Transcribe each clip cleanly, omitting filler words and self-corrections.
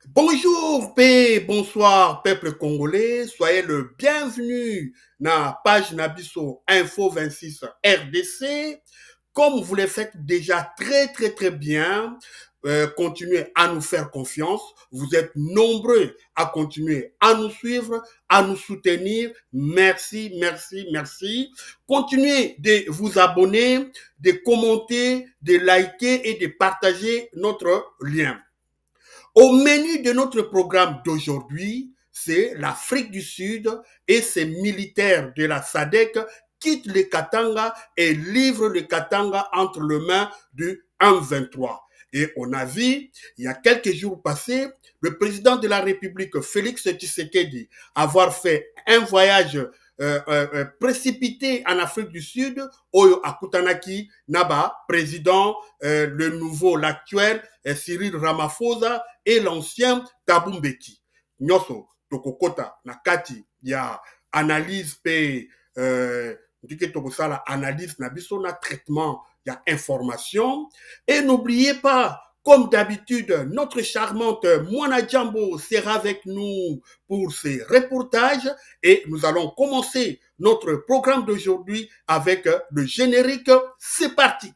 Bonjour, paix, bonsoir, peuple congolais. Soyez le bienvenu dans la page Nabiso Info 26 RDC. Comme vous le faites déjà très bien, continuez à nous faire confiance. Vous êtes nombreux à continuer à nous suivre, à nous soutenir. Merci. Continuez de vous abonner, de commenter, de liker et de partager notre lien. Au menu de notre programme d'aujourd'hui, c'est l'Afrique du Sud et ses militaires de la SADC quittent le Katanga et livrent le Katanga entre les mains du M23. Et on a vu, il y a quelques jours passés, le président de la République, Félix Tshisekedi, avoir fait un voyage précipité en Afrique du Sud, Oyo Akutanaki, Naba, président, le nouveau, l'actuel, Cyril Ramaphosa, et l'ancien Thabo Mbeki. Nyoso, Tokokota, Nakati, il y a analyse, analyse, nabiso, na traitement, il y a information. Et n'oubliez pas, comme d'habitude, notre charmante Moana Djambo sera avec nous pour ses reportages et nous allons commencer notre programme d'aujourd'hui avec le générique. C'est parti!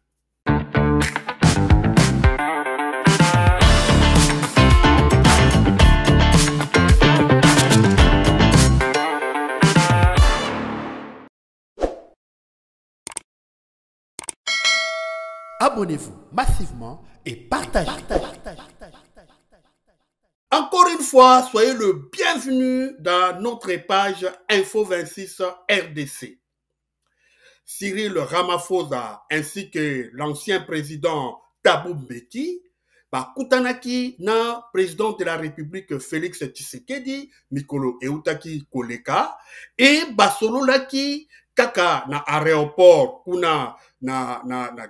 Abonnez-vous massivement et partagez. Encore une fois, soyez le bienvenu dans notre page Info 26 RDC. Cyril Ramaphosa ainsi que l'ancien président Thabo Mbeki, Kutanaki na président de la République Félix Tshisekedi, Mikolo Eutaki Koleka, et Basololaki kaka na aéroport kuna na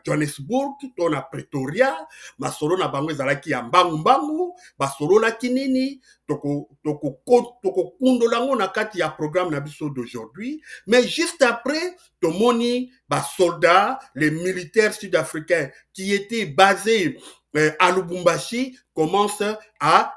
Johannesburg to na Pretoria, masolo na bango ezalaki ya mbangu basololaki nini toko kundolango na kati ya programme na biso d'aujourd'hui. Mais juste après, tomoni soldats, les militaires sud-africains qui étaient basés à Lubumbashi commencent à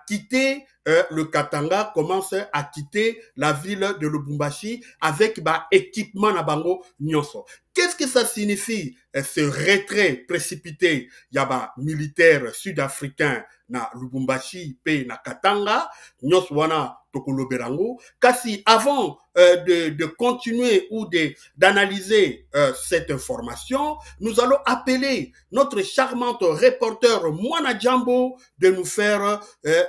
quitter le Katanga, commence à quitter la ville de Lubumbashi avec équipement na bango nyonso. Qu'est-ce que ça signifie ce retrait précipité? Il y a militaires sud-africains na Lubumbashi pe na Katanga nyonso wana tokoloberango. Kasi avant de continuer ou d'analyser cette information, nous allons appeler notre charmante reporter Moana Djambo de nous faire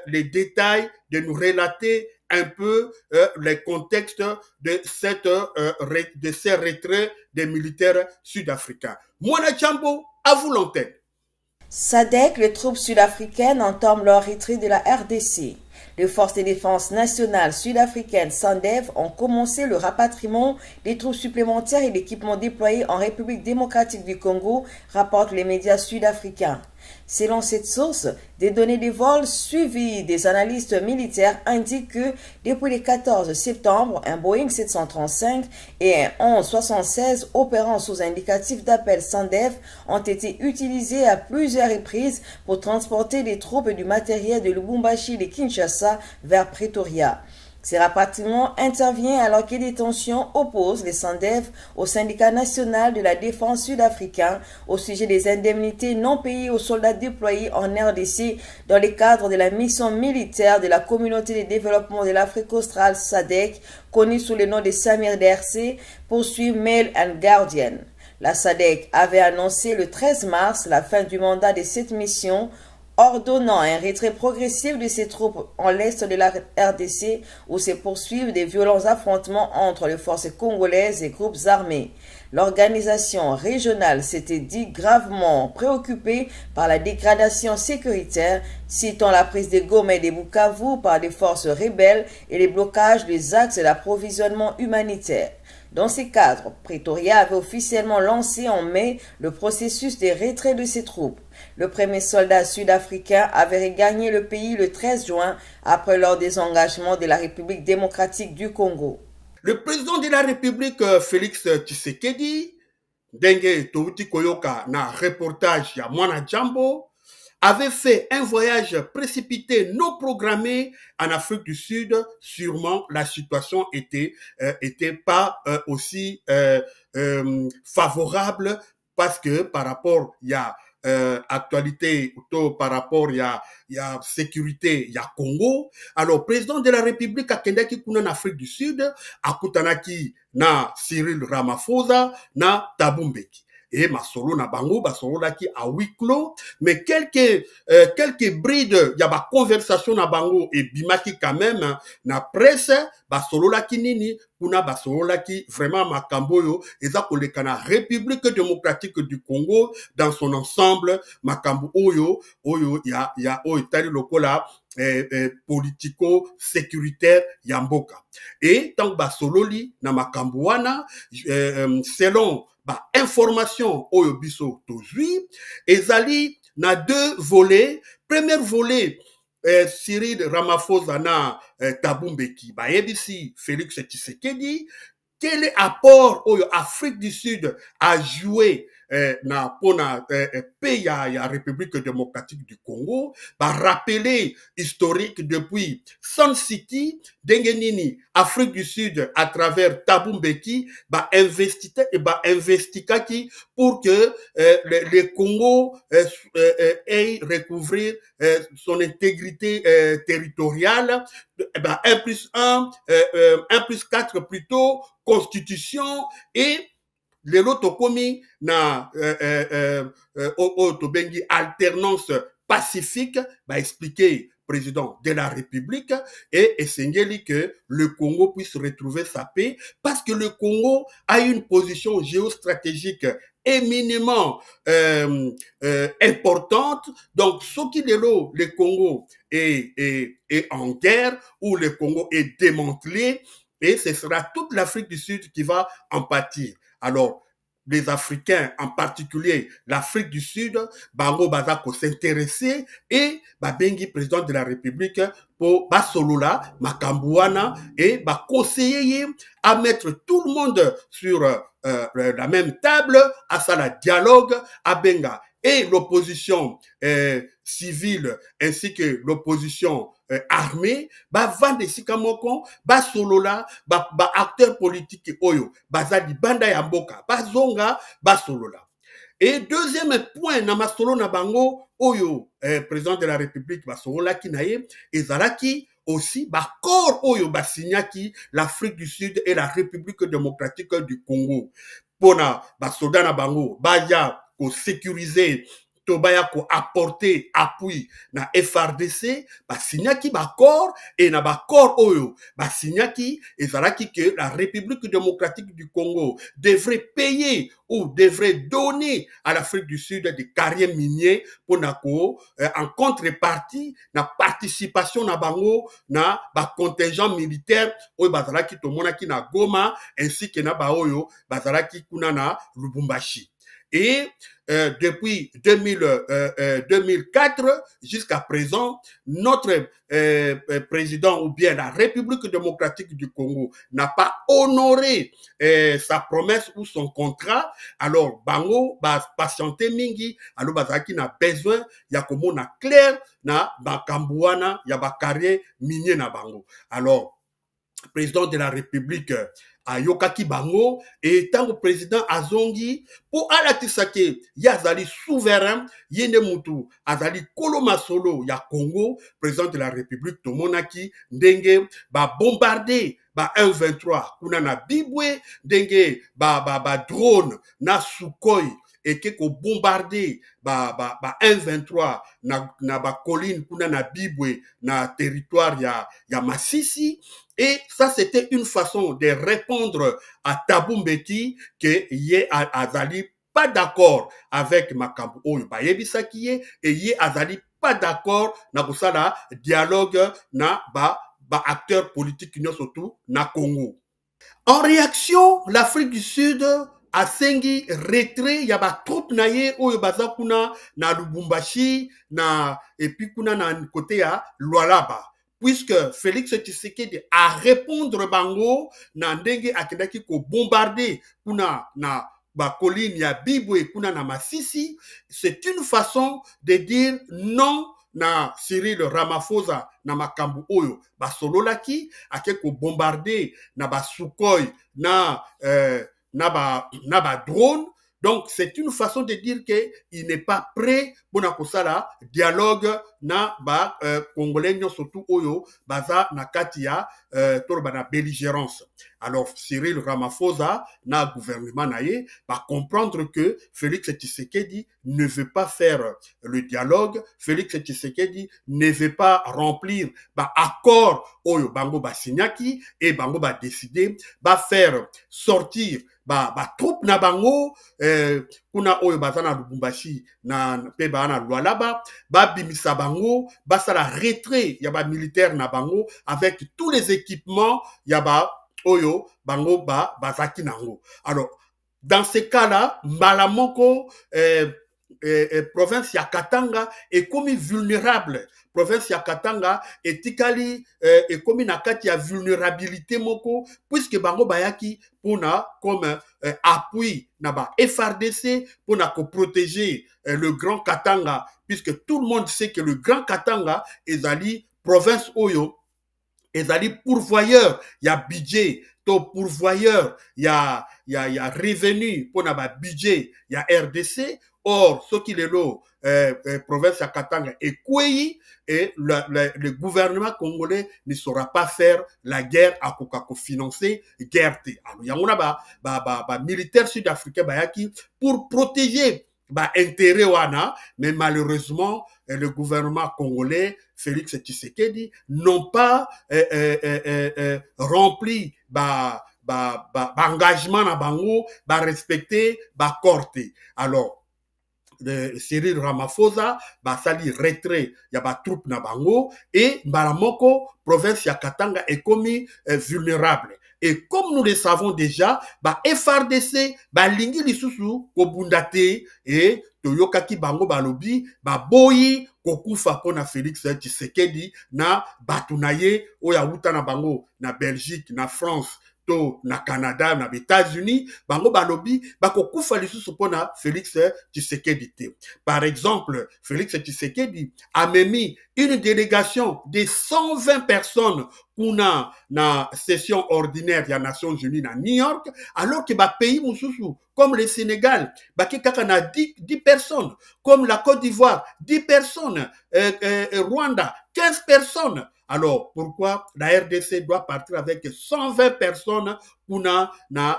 les détails, de nous relater un peu les contextes de ces retraits des militaires sud-africains. Moana Djambo, à vous l'antenne. SADC, les troupes sud-africaines entament leur retrait de la RDC. Les forces de défense nationales sud-africaines SANDF ont commencé le rapatriement des troupes supplémentaires et d'équipements déployés en République démocratique du Congo, rapportent les médias sud-africains. Selon cette source, des données de vol suivies des analystes militaires indiquent que depuis le 14 septembre, un Boeing 735 et un 1176 opérant sous indicatif d'appel SANDF ont été utilisés à plusieurs reprises pour transporter des troupes et du matériel de Lubumbashi et de Kinshasa vers Pretoria. Ce rapatriement intervient alors que des tensions opposent les SANDF au syndicat national de la défense sud-africain au sujet des indemnités non payées aux soldats déployés en RDC dans le cadre de la mission militaire de la communauté de développement de l'Afrique australe SADC, connue sous le nom de Samir DRC, poursuit Mail and Guardian. La SADC avait annoncé le 13 mars la fin du mandat de cette mission, ordonnant un retrait progressif de ses troupes en l'est de la RDC où se poursuivent des violents affrontements entre les forces congolaises et groupes armés. L'organisation régionale s'était dit gravement préoccupée par la dégradation sécuritaire, citant la prise de Goma et de Bukavu par des forces rebelles et les blocages des axes d'approvisionnement humanitaire. Dans ce cadre, Pretoria avait officiellement lancé en mai le processus de retrait de ses troupes. Le premier soldat sud-africain avait regagné le pays le 13 juin après leur désengagement de la République démocratique du Congo. Le président de la République, Félix Tshisekedi, Dengue Touti Koyoka, na reportage ya Moana Djambo, avait fait un voyage précipité non programmé en Afrique du Sud, sûrement la situation était pas aussi favorable parce que par rapport il y a actualité par rapport il y a sécurité il y a Congo. Alors président de la République akendaki kuna na Afrique du Sud akutanaki na Cyril Ramaphosa na Thabo Mbeki. Et masolo na bango basolo laki à huis clos, mais quelques brides y a ba conversation na bango et bimaki quand même na presse basolo laki nini kuna basolo laki vraiment makambo yo eza koleka na République démocratique du Congo dans son ensemble makambo oyo ya oyo tali lokola politico sécuritaire ya mboka. Et tant basololi na makambo wana selon ba information oyo biso tozui ezali na deux volets. Premier volet Cyril Ramaphosa na Thabo Mbeki ba yebisi Félix Tshisekedi quel est apport oyo Afrique du Sud a joué na pona pays ya République démocratique du Congo, ba rappeler historique depuis Sun City dengenini Afrique du Sud à travers Thabo Mbeki ba investikaki pour que le Congo ait recouvrir son intégrité territoriale. 1+1, 1+4 plutôt, constitution et les loto komi na tobengi alternance pacifique va expliquer président de la République et essayé que le Congo puisse retrouver sa paix parce que le Congo a une position géostratégique éminemment importante. Donc, ce qui est là, le Congo est en guerre ou le Congo est démantelé et ce sera toute l'Afrique du Sud qui va en pâtir. Alors, les Africains, en particulier l'Afrique du Sud, bango bazako s'intéresser et babengi président de la République pour basolola makambouana et ba conseiller à mettre tout le monde sur la même table, à ça la dialogue, à benga et l'opposition civile ainsi que l'opposition armée, ba vande sikamoko, ba solola, ba acteur politique oyo, bazali banda ya mboka, ba zonga, ba solola. Et deuxième point, na masolo na bango, oyo, président de la République, ba solola ki naye, ezalaki aussi, ba corps oyo, ba signaki, l'Afrique du Sud et la République démocratique du Congo. Pona, ba soda na bango, ba ya, ko sécuriser, Tobaya ko apporter appui na FRDC, ba signaki ba corps et na ba corps oyo, ba signaki ezalaki que la République démocratique du Congo devrait payer ou devrait donner à l'Afrique du Sud des carrières miniers pour nako en contrepartie na participation na bango na ba contingent militaire oyo bazalaki tomonaki na Goma ainsi que na ba oyo bazalaki kuna na Lubumbashi. Et depuis 2004 jusqu'à présent, notre président ou bien la République démocratique du Congo n'a pas honoré sa promesse ou son contrat. Alors, bango, patienté mingi, alors bazaki na besoin, ya komo na clair, na bakambouana, ya bakare minier na bango. Alors, président de la République ayokaki bango et tant que président azongi pour alatisake yazali souverain yende mutu azali koloma solo ya Congo président de la République tomonaki ndenge ba bombarder ba 123 kuna na Bibwe ndenge ba drone na Sukhoi et que ko bombarder ba 123 na ba colline kuna na Bibwe na territoire ya Masisi. Et ça, c'était une façon de répondre à Thabo Mbeki que Ye Azali pas d'accord avec Makambu Oyo Bayebisa Kiye et Ye Azali pas d'accord na kusala dialogue na ba acteurs politiques qui surtout na Congo. En réaction, l'Afrique du Sud a sengi retrait ya ba troupe na ye oyo baza kuna na Lubumbashi na et puis kuna na côté ya Lualaba. Puisque Félix Tshisekedi a répondre bango na ndenge akendaki ko bombarder kuna na colline ya Bibwe kuna na Masisi, c'est une façon de dire non na Cyril Ramaphosa na makambu oyo basololaki ake ko bombarder na ba Sukhoi na drone. Donc c'est une façon de dire que il n'est pas prêt pour na kosala dialogue na ba congolais surtout oyo baza na kati ya toloba na belligérance. Alors Cyril Ramaphosa na gouvernement naie va comprendre que Félix Tshisekedi ne veut pas faire le dialogue, Félix Tshisekedi ne veut pas remplir ba accord oyo bango ba signaki et bango ba décider ba faire sortir ba troupe na bango kuna oyo bazana Lubumbashi na pe ba na Lualaba ba bimisa bango ba sala retrait ya ba militaire na bango avec tous les équipements ya ba oyo bango bazaki nango. Alors dans ces cas-là mbala moko province ya Katanga est comme vulnérable. Province ya Katanga etikali ekomi na kati ya vulnérabilité moko puisque bango bayaki pona comme appui na ba FRDC pona ko protéger le Grand Katanga, puisque tout le monde sait que le Grand Katanga ezali province oyo ezali pourvoyeur ya budget to pourvoyeur ya revenu pona ba budget ya RDC. Or, ce qu'il est là, province à Katanga et Kouéi, et le gouvernement congolais ne saura pas faire la guerre à Kokako financer guerre. Alors, il y a militaire sud-africain pour protéger intérêt wana, mais malheureusement, le gouvernement congolais, Félix Tshisekedi, n'ont pas rempli engagement na bango, respecter corte. Alors, de Cyril Ramaphosa sali retrait ya ba troupe na bango et Mbalamoko province ya Katanga est commis vulnérable. Et comme nous le savons déjà, FRDC lingi lisusu ko bundate et toyokaki bango balobi boyi kokufa pona Félix Tshisekedi na batunaye oya wuta na bango na Belgique na France na Canada, na États-Unis, bango balobi, bakokufa lisusu pona Félix Tshisekedi. Par exemple, Félix Tshisekedi a mis une délégation de 120 personnes pour na session ordinaire des Nations Unies à New York, alors que pays mususu, comme le Sénégal, kaka na 10 personnes, comme la Côte d'Ivoire, 10 personnes, Rwanda, 15 personnes. Alors, pourquoi la RDC doit partir avec 120 personnes pour na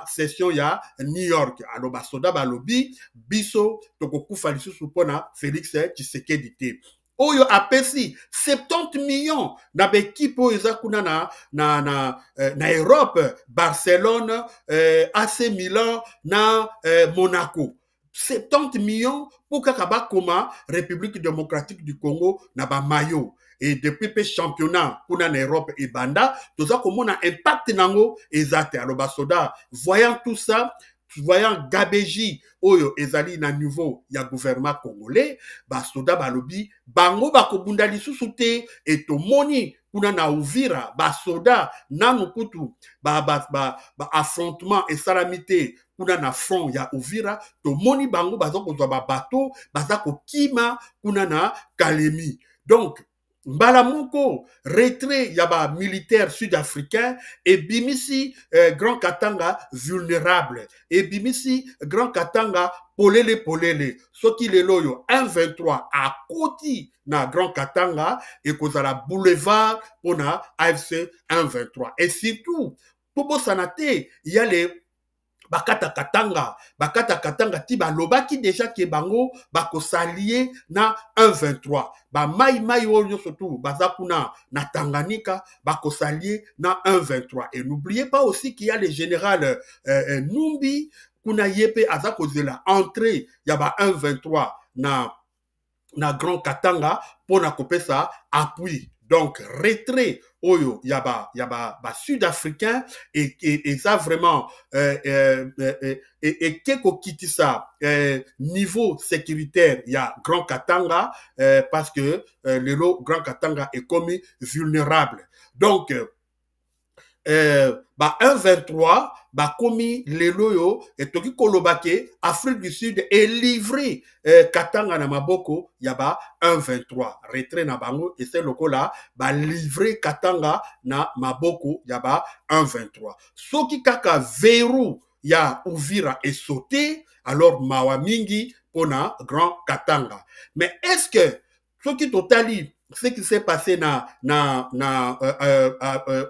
session ya New York? Alors, basoda balobi, biso, tokokufa lisusu pona Félix Tshisekedi. Oyo apesi 70 millions na bekipe oyo eza kuna na Europe, Barcelone, AC Milan, na Monaco. 70 millions pour kaka koma République démocratique du Congo na ba mayo. Et depuis le championnat pour en Europe et Banda, tout ça comme on a impact nango exact. Alors basoda, voyant tout ça, voyant Gabeji oyo ezali na niveau ya gouvernement congolais, basoda balobi bango bakobunda lisusu te et to moni kuna na Uvira basoda nanu kutu affrontement et salamité kuna na front ya Uvira to moni bango bazoko zwa bateau bazako kima kuna na Kalemi. Donc Mbalamoko, retrait yaba militaire sud-africain et bimisi Grand Katanga vulnérable et bimisi Grand Katanga polele. Ce qui est loyo 1-23 à côté na Grand Katanga et kozala boulevard pour na AFC 1-23. Et surtout, pour Sanate, il y a les Bakata Katanga ti balobaki déjà ke bango bako s'allier na 1-23. Mai oyo surtout bazakuna na Tanganyika bako s'allier na 1-23. Et n'oubliez pas aussi qu'il y a le général Numbi kuna yepe azako zela entrée yaba 1-23 na Grand Katanga pour na kopesa appui. Donc, retrait, oyo, yaba sud-africain, et ça vraiment, et keko kiti ça, niveau sécuritaire, il y a Grand Katanga, parce que le Grand Katanga est commis vulnérable. Donc, ba 1-23 ba komi lelo yo etoki kolobake Afrique du Sud est livré Katanga na maboko ya ba 1-23 retrait na bango et c'est lokola ba livré Katanga na maboko ya ba 1-23 soki kaka verrou ya Uvira est sauté alors mawa mingi pona Grand Katanga mais est-ce que soki totali ce qui s'est passé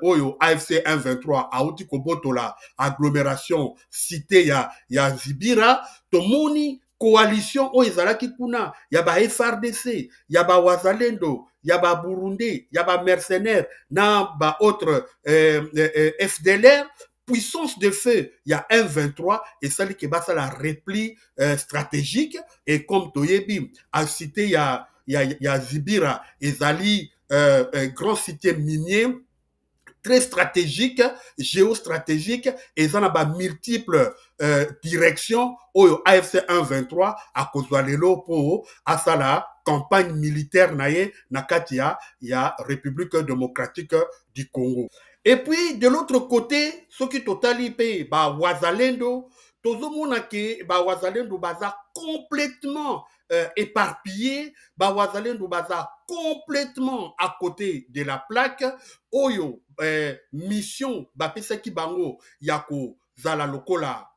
oyo AFC 1-23 auti kobotola agglomération cité ya Zibira tomoni coalition oyo ezalaki kuna ya ba FRDC ya ba Wazalendo ya ba Burundi ya ba mercenaires na ba autre FDLR puissance de feu, il y a 1-23 et ça qui est la repli stratégique et comme Toyebi a cité il y a Zibira et Zali grand cité minier très stratégique, géostratégique et ça n'a pas multiples directions au AFC 1-23 à cause de l'élo pour à ça la campagne militaire naie nakatia il y a République démocratique du Congo. Et puis, de l'autre côté, ce qui totali pe ba Wazalendo, tozomona ke ba Wazalendo baza complètement éparpillé, ba Wazalendo baza complètement à côté de la plaque. Oyo mission ba pesaki bango yako zala lokola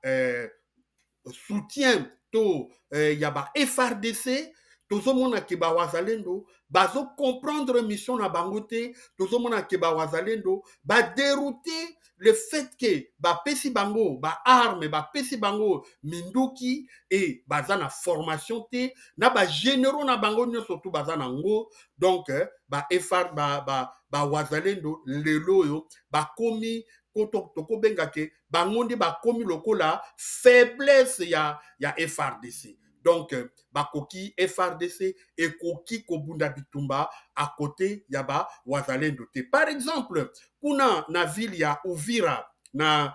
soutien to yaba FRDC. Tozomona ke ba Wazalendo bazo comprendre mission na bangote tozomona ke ba Wazalendo ba dérouter le fait que ba pesi bango ba arme ba pesi bango minduki et baza na formation te na ba généraux na bango nyonso tout baza na ngo donc ba FR ba Wazalendo lelo yo ba komi toko benga ke bangondi ba komi lokola faiblesse ya FRDC. Donc, bakoki FRDC et koki kobunda bitumba à côté yaba Wazalendo. Par exemple, kuna na ville ya Uvira na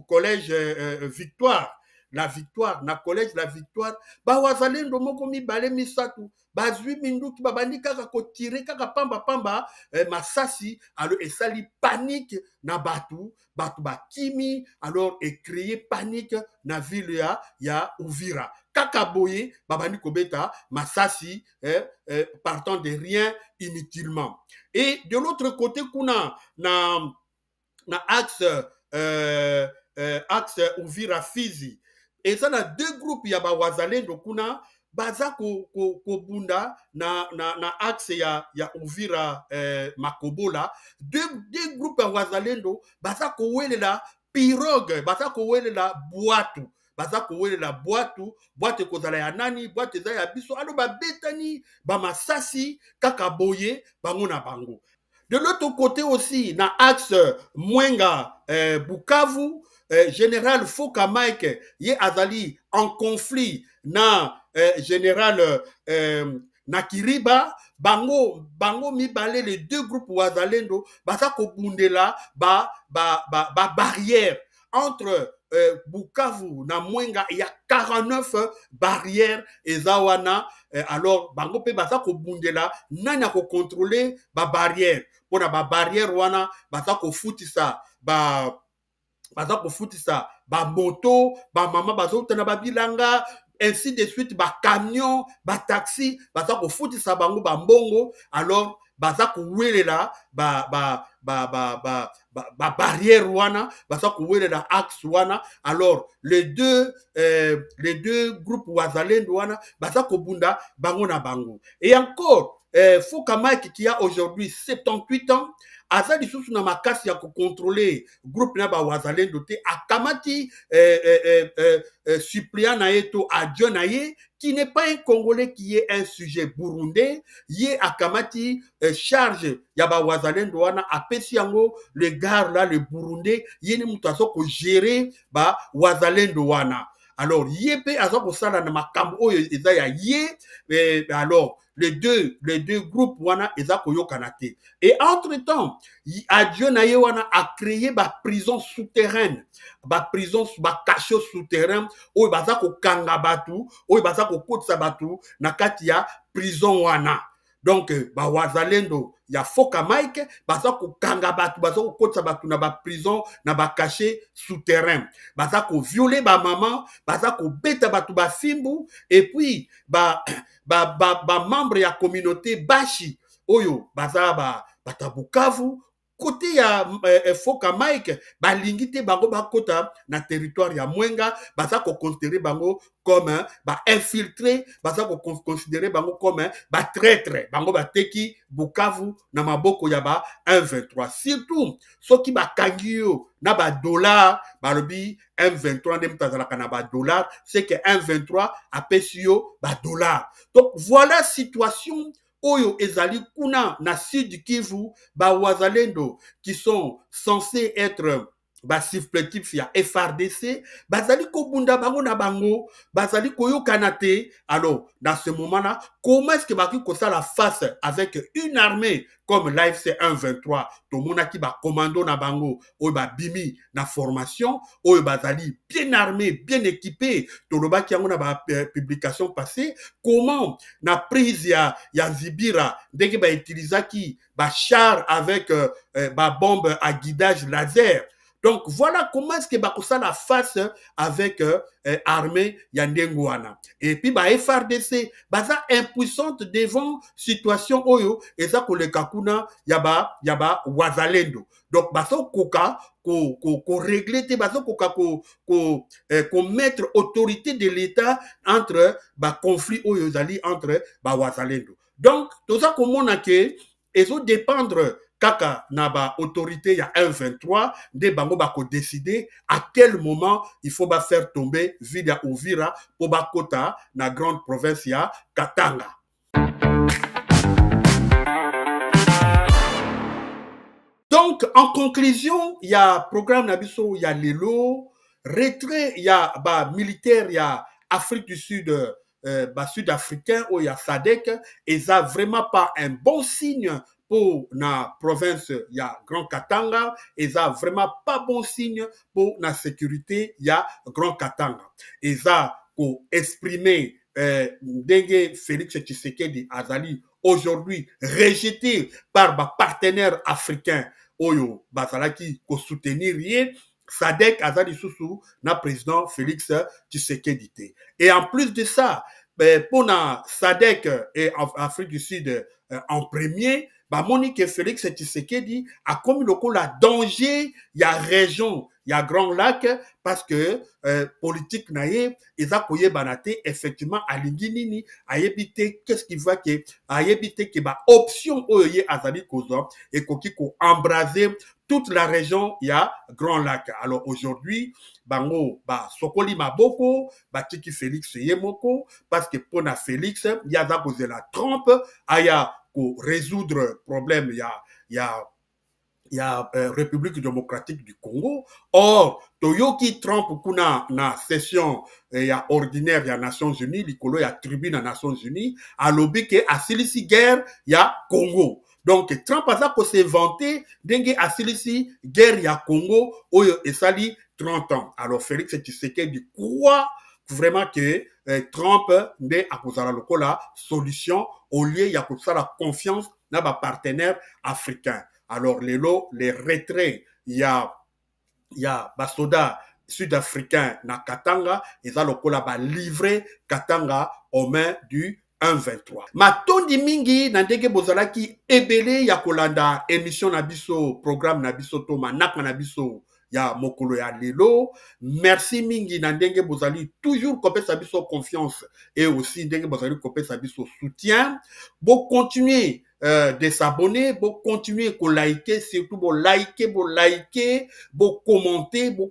collège Victoire, la Victoire, na collège la Victoire, ba Wazalendo moko mibale misatu, bazwi minduki babandi kaka kotire kaka pamba masasi alors esali panique na batu bakimi alors et créer panique na ville ya Uvira kaka boye babandi kobeta masasi partant de rien inutilement et de l'autre côté kuna na axe axe Uvira Fizi et ça na deux groupes ya ba Wazalendo kuna baza ko bunda na axe ya Uvira Makobola deux groupes ya Wazalendo baza ko welela pirogue baza ko welela boatu baza ko welela boate kozala ya nani boate za ya biso alo ba betani ba masasi kaka boye bango na bango. De l'autre côté aussi na axe Mwenga Bukavu général Foka Mike ye azali en conflit na général Nakiriba bango mibale les deux groupes Wazalendo baza ko bundela ba barrière entre Bukavu na Mwenga il y a 49 barrières ezawana alors bango pe baza ko bundela nani ko contrôler ba barrière pona ba barrière wana baza ko futisa ba moto ba mama bazo tena ba bilanga ainsi de suite ba camion ba taxi baza ko futisa bango ba mbongo alors baza ko welela ba barrière wana baza ko welela axe wana alors les deux groupes Wazalendo wana baza ko bunda bango na bango et encore Foka Mike qui a aujourd'hui 78 ans aza lisusu na makasi ya contrôler groupe na ba Wazalendo te akamati suppléant na yeto adjoint na ye qui n'est pas un Congolais qui est un sujet burundais ye akamati charge ya ba Wazalendo wana apesi yango le gars là le burundais ye ni mutu azo ko gérer ba Wazalendo wana alors ye pe azo ko sala na makambo oyo eza ya ye alors les deux groupes wana eza koyokana te et entre temps adieu na ye wana a créé ba prison souterraine ba prison ba cachot souterrain oyo baza ko kanga batu oyo baza ko kotisa batu na kati ya prison wana Donc ba wazalendo ya foka Mike baza ko kanga batu baza ko kotsa batu na ba prison na ba caché souterrain baza ko violer ba maman baza ko beta batu ba fimbu et puis ba membre ya communauté bashi oyo baza bata Bukavu côté ya foka Mike balingi te bango bakota na territoire ya Mwenga baza ko considérer bango comme infiltré baza ko considérer bango comme traître bango bateki Bukavu na maboko ya ba 123 surtout soki bakangi yo na ba dollar balobi M23 ndem tazalaka na ba dollar c'est que M23 apesi yo ba dollar. Donc voilà situation Oyo ezali kuna na Sud Kivu ba wazalendo qui sont censés être supplétifs ya FRDC bazali kobunda bango na bango bazali koyokana te. Alors dans ce moment-là comment est-ce que baki kosala face avec une armée comme l'AFC 123 tomona ki ba commando na bango oyo ba bimi na formation oyo bazali bien armé bien équipé toloba ki yango na ba publication passée comment na prise ya Zibira ndenge ba utilisaki ba char avec ba bombe à guidage laser. Donc voilà comment est-ce que bakosa la face avec armée Yandengwana. Et puis ba FRDC baza impuissante devant situation oyo eza koleka kuna yaba wazalendo. Donc baso koka ko régler te baso koka ko mettre autorité de l'État entre ba conflit oyo zali entre ba wazalendo. Donc tout ça komona ke ezo dépendre kaka na ba autorité ya 123 de bango bako décider à quel moment il faut ba faire tomber ville ya Uvira pour ba kota na grande province ya Katanga. Donc en conclusion, il y a programme nabiso ya lelo retrait ya ba militaire ya Afrique du Sud sud-africain ou ya SADC et ça vraiment pas un bon signe pour la province ya Grand Katanga et ça vraiment pas bon signe pour la sécurité ya Grand Katanga et ça pour exprimer Ndenge Félix Tshisekedi Azali aujourd'hui rejeté par ba partenaires africains oyo bazalaki ko soutenir rien SADC Azali Soussou na président Félix Tshisekedi. Et en plus de ça pour la SADC et Afrique du Sud en premier ba Monique Félix Tshisekedi a commis le coup la danger ya région ya Grand Lac parce que politique naie eza koye banate effectivement alingi nini ayebite qu'est-ce qui va que ayebite que ba option oye azali kozo et koki ko embraser toute la région ya Grand Lac. Alors aujourd'hui bango ba sokoli maboko ba tiki Félix yemoko parce que pour na Félix yaza koze la trompe aya pour résoudre problème il y a République démocratique du Congo. Or toyoki Trump kuna na session ya ordinaire ya Nations Unies likolo ya tribune ya Nations Unies alobi ke asilisi guerre ya Congo. Donc Trump a ko se vanter ndenge asilisi guerre ya Congo oyo esali 30 ans. Alors Félix Tshisekedi croit vraiment que Trump ne akozala lokola solution au lieu ya kozala confiance na ba partenaires africains. Alors les retraits ya ba soda sud-africain na Katanga eza lokola ba livrer Katanga aux mains du 123. Matondi mingi na ndenge bozalaki ebele ya kolanda émission na biso programme na biso to manaka na biso ya mokolo ya lelo. Merci mingi na ndenge bozali toujours kopesa biso confiance et aussi ndenge bozali kopesa biso soutien. Bo continuer de s'abonner, bo continuer ko liker, surtout bo liker, bo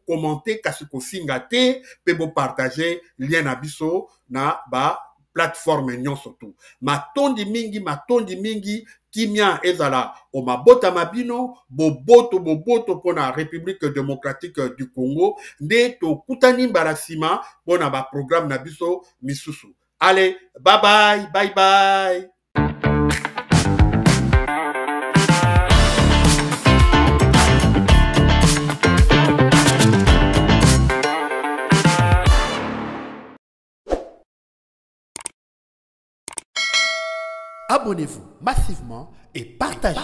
commenter kasi ko fingate pe bo partager lien na biso na ba plateforme nyonso tu. Matondi mingi kimia ezala o mabota mabino boboto pona République démocratique du Congo nde to kutani mbarasima pona ba programme na biso misusu. Allez, bye bye. Abonnez-vous massivement et partagez.